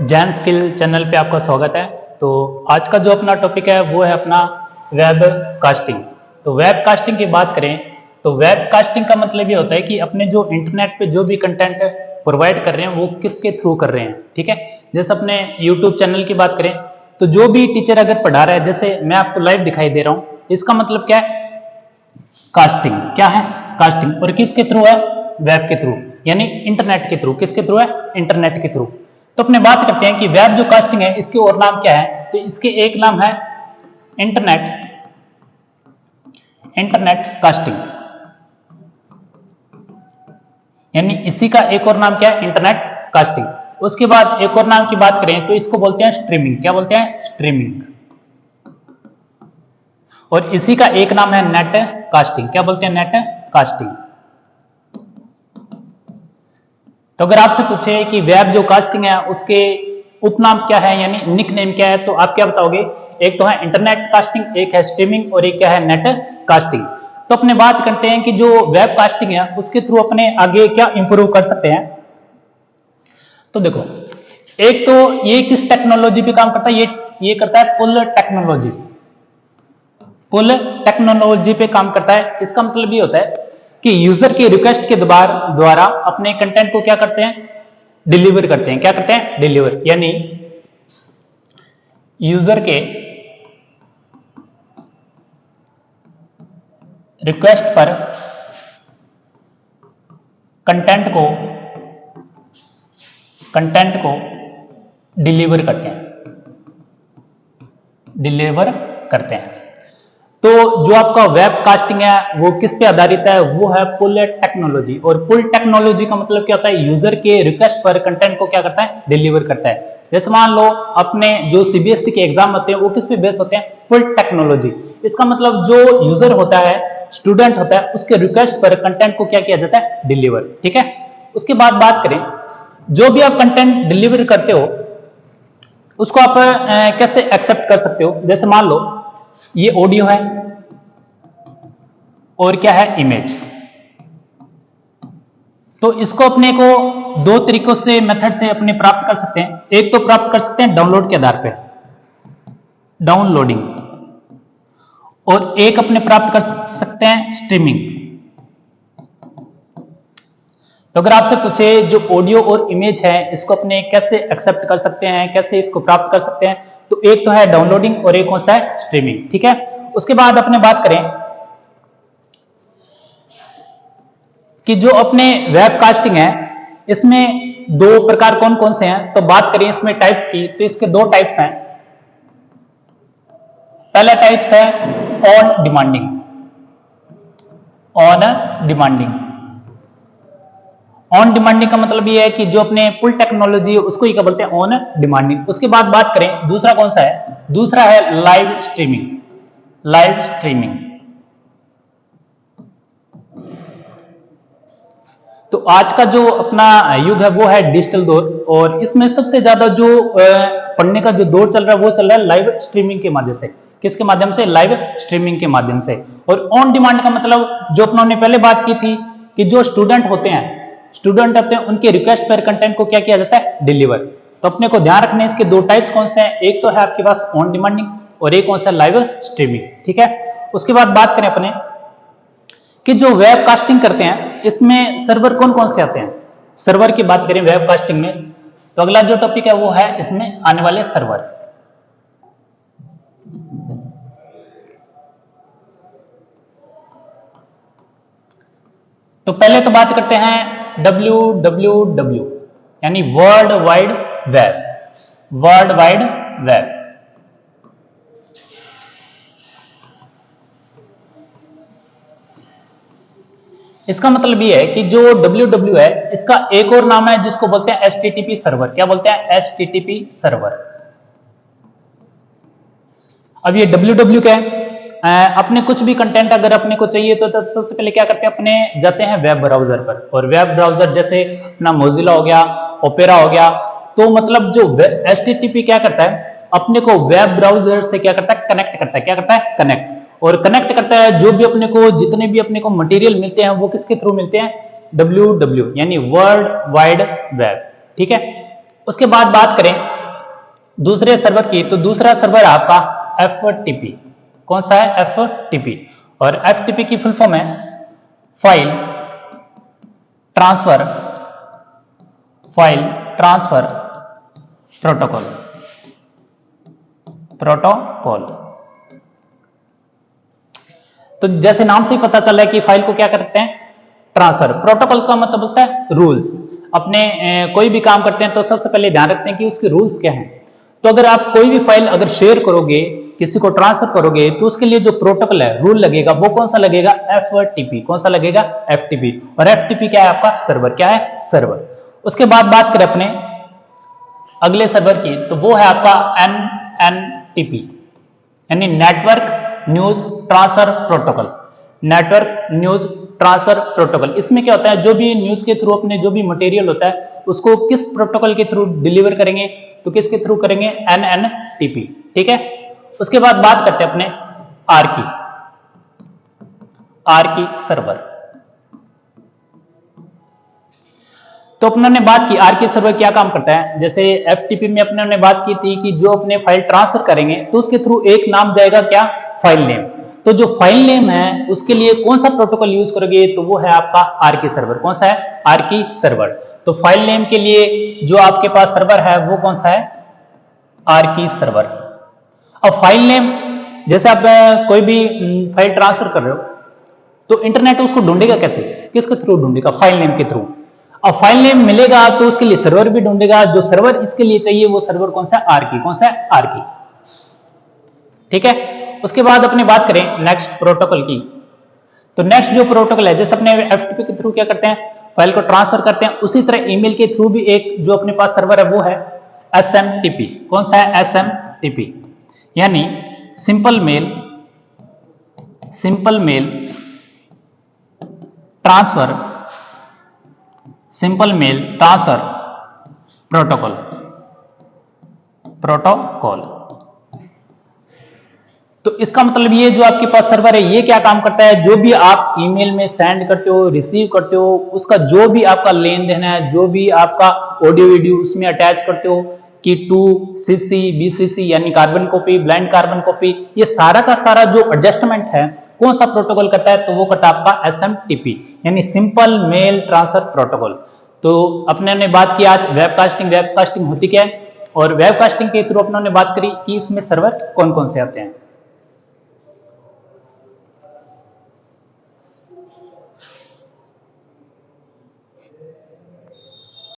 Jain skill channel पे आपका स्वागत है। तो आज का जो अपना टॉपिक है वो है अपना वेब कास्टिंग। तो वेब कास्टिंग की बात करें तो वेब कास्टिंग का मतलब ये होता है कि अपने जो इंटरनेट पे जो भी कंटेंट प्रोवाइड कर रहे हैं वो किसके थ्रू कर रहे हैं। ठीक है, जैसे अपने यूट्यूब चैनल की बात करें तो जो भी टीचर अगर पढ़ा रहा है, जैसे मैं आपको लाइव दिखाई दे रहा हूँ, इसका मतलब क्या है? कास्टिंग। क्या है? कास्टिंग। और किसके थ्रू है? वेब के थ्रू, यानी इंटरनेट के थ्रू। किसके थ्रू है? इंटरनेट के थ्रू। तो अपने बात करते हैं कि वेब जो कास्टिंग है इसके और नाम क्या है। तो इसके एक नाम है इंटरनेट कास्टिंग, यानी इसी का एक और नाम क्या है? Internet casting. उसके बाद एक और नाम की बात करें तो इसको बोलते हैं स्ट्रीमिंग। क्या बोलते हैं? स्ट्रीमिंग। और इसी का एक नाम है नेट कास्टिंग। क्या बोलते हैं? Net casting. तो अगर आपसे पूछे कि वेब जो कास्टिंग है उसके उपनाम क्या है, यानी निक नेम क्या है, तो आप क्या बताओगे? एक तो है इंटरनेट कास्टिंग, एक है स्ट्रीमिंग और एक क्या है? Net casting. तो अपने बात करते हैं कि जो वेब कास्टिंग है उसके थ्रू अपने आगे क्या इंप्रूव कर सकते हैं। तो देखो, एक तो ये किस टेक्नोलॉजी पे काम करता है? ये करता है पुल टेक्नोलॉजी। पुल टेक्नोलॉजी पे काम करता है। इसका मतलब ये होता है कि यूजर के रिक्वेस्ट के द्वारा अपने कंटेंट को क्या करते हैं? डिलीवर करते हैं। क्या करते हैं? डिलीवर। यानी यूजर के रिक्वेस्ट पर कंटेंट को डिलीवर करते हैं। तो जो आपका वेब कास्टिंग है वो किस पे आधारित है? वो है पुल टेक्नोलॉजी। और पुल टेक्नोलॉजी का मतलब क्या होता है? यूजर के रिक्वेस्ट पर कंटेंट को क्या करता है? डिलीवर करता है। जैसे मान लो अपने जो सीबीएसई के एग्जाम होते हैं वो किस पे बेस होते हैं? पुल टेक्नोलॉजी। इसका मतलब जो यूजर होता है, स्टूडेंट होता है, उसके रिक्वेस्ट पर कंटेंट को क्या किया जाता है? डिलीवर। ठीक है। उसके बाद बात करें, जो भी आप कंटेंट डिलीवर करते हो उसको आप कैसे एक्सेप्ट कर सकते हो। जैसे मान लो ये ऑडियो है और क्या है? इमेज। तो इसको अपने को दो तरीकों से, मेथड से अपने प्राप्त कर सकते हैं। एक तो प्राप्त कर सकते हैं डाउनलोड के आधार पे, डाउनलोडिंग, और एक अपने प्राप्त कर सकते हैं स्ट्रीमिंग। तो अगर आपसे पूछे जो ऑडियो और इमेज है इसको अपने कैसे एक्सेप्ट कर सकते हैं, कैसे इसको प्राप्त कर सकते हैं, तो एक तो है डाउनलोडिंग और एक कौन सा है? स्ट्रीमिंग। ठीक है। उसके बाद अपने बात करें कि जो अपने वेब कास्टिंग है इसमें दो प्रकार कौन कौन से हैं। तो बात करें इसमें टाइप्स की तो इसके दो टाइप्स हैं। पहला टाइप्स है ऑन डिमांडिंग। ऑन डिमांडिंग का मतलब ये है कि जो अपने पुल टेक्नोलॉजी है उसको ही क्या बोलते हैं? On demanding. उसके बाद बात करें दूसरा कौन सा है? दूसरा है लाइव स्ट्रीमिंग। तो आज का जो अपना युग है वो है डिजिटल दौर, और इसमें सबसे ज्यादा जो पढ़ने का जो दौर चल रहा है वो चल रहा है लाइव स्ट्रीमिंग के माध्यम से। किसके माध्यम से? लाइव स्ट्रीमिंग के माध्यम से। और ऑन डिमांड का मतलब जो अपने पहले बात की थी कि जो स्टूडेंट होते हैं उनके रिक्वेस्ट पर कंटेंट को क्या किया जाता है? डिलीवर। तो अपने को ध्यान रखने इसके दो टाइप्स कौन से हैं। एक तो है आपके पास ऑन डिमांडिंग और एक कौन सा? Live streaming. ठीक है। उसके बाद बात करें अपने कि जो वेब कास्टिंग करते हैं इसमें सर्वर कौन कौन से आते हैं। सर्वर की बात करें वेब कास्टिंग में तो अगला जो टॉपिक है वो है इसमें आने वाले सर्वर। तो पहले तो बात करते हैं www, यानी वर्ल्ड वाइड वेब। इसका मतलब ये है कि जो www है इसका एक और नाम है जिसको बोलते हैं HTTP सर्वर। क्या बोलते हैं? HTTP server. अब ये www क्या है? अपने कुछ भी कंटेंट अगर अपने को चाहिए तो सबसे पहले क्या करते हैं? अपने जाते हैं वेब ब्राउजर पर, और वेब ब्राउजर जैसे अपना मोजिला हो गया, ओपेरा हो गया। तो मतलब जो HTTP क्या करता है? अपने को वेब ब्राउजर से क्या करता है? कनेक्ट करता है। क्या करता है? कनेक्ट। और कनेक्ट करता है जो भी अपने को, जितने भी अपने को मटेरियल मिलते हैं वो किसके थ्रू मिलते हैं? WWW यानी वर्ल्ड वाइड वेब। ठीक है, उसके बाद बात करें दूसरे सर्वर की, तो दूसरा सर्वर आपका FTP। कौन सा है? FTP। और FTP की फुल फॉर्म है फाइल ट्रांसफर प्रोटोकॉल। तो जैसे नाम से ही पता चल रहा है कि फाइल को क्या करते हैं? ट्रांसफर। प्रोटोकॉल का मतलब होता है रूल्स। अपने कोई भी काम करते हैं तो सबसे पहले ध्यान रखते हैं कि उसके रूल्स क्या हैं। तो अगर आप कोई भी फाइल अगर शेयर करोगे, किसी को ट्रांसफर करोगे, तो उसके लिए जो प्रोटोकॉल है, रूल लगेगा, वो कौन सा लगेगा? FTP। कौन सा लगेगा? FTP। और FTP क्या है आपका? सर्वर। क्या है? सर्वर। उसके बाद बात करें अपने अगले सर्वर की, तो वो है आपका NNTP यानी network news transfer protocol. Network news transfer protocol. इसमें क्या होता है? जो भी न्यूज के थ्रू अपने जो भी मटेरियल होता है उसको किस प्रोटोकॉल के थ्रू डिलीवर करेंगे? तो किसके थ्रू करेंगे? NNTP। ठीक है, उसके बाद बात करते हैं अपने आर्की सर्वर। तो अपने ने बात की आरके सर्वर क्या काम करता है। जैसे FTP में अपने ने बात की थी कि जो अपने फाइल ट्रांसफर करेंगे तो उसके थ्रू एक नाम जाएगा, क्या? File name. तो जो फाइल नेम है उसके लिए कौन सा प्रोटोकॉल यूज करोगे? तो वो है आपका आरके सर्वर। कौन सा है? RK server. तो फाइल नेम के लिए जो आपके पास सर्वर है वो कौन सा है? RK server. अब फाइल नेम, जैसे आप कोई भी फाइल ट्रांसफर कर रहे हो तो इंटरनेट उसको ढूंढेगा कैसे? किसके थ्रू ढूंढेगा? फाइल नेम के थ्रू। अब फाइल नेम मिलेगा तो उसके लिए सर्वर भी ढूंढेगा। जो सर्वर इसके लिए चाहिए वो सर्वर कौन सा है? आरकी। कौन सा है? आरकी। ठीक है, उसके बाद अपनी बात करें नेक्स्ट प्रोटोकॉल की, तो नेक्स्ट जो प्रोटोकॉल है, जैसे अपने FTP के थ्रू क्या करते हैं? फाइल को ट्रांसफर करते हैं, उसी तरह ईमेल के थ्रू भी एक जो अपने पास सर्वर है वो है SMTP। कौन सा है? SMTP यानी सिंपल मेल ट्रांसफर प्रोटोकॉल। तो इसका मतलब ये जो आपके पास सर्वर है ये क्या काम करता है? जो भी आप ईमेल में सेंड करते हो, रिसीव करते हो, उसका जो भी आपका लेन देन है, जो भी आपका ऑडियो वीडियो उसमें अटैच करते हो कि टू CC BCC यानी carbon copy, blind carbon copy, ये सारा का सारा जो एडजस्टमेंट है कौन सा प्रोटोकॉल करता है? तो वो करता है आपका SMTP यानी सिंपल मेल ट्रांसफर प्रोटोकॉल। तो अपने ने बात की आज वेबकास्टिंग होती क्या है, और वेबकास्टिंग के थ्रू अपनों ने बात करी कि इसमें सर्वर कौन कौन से आते हैं।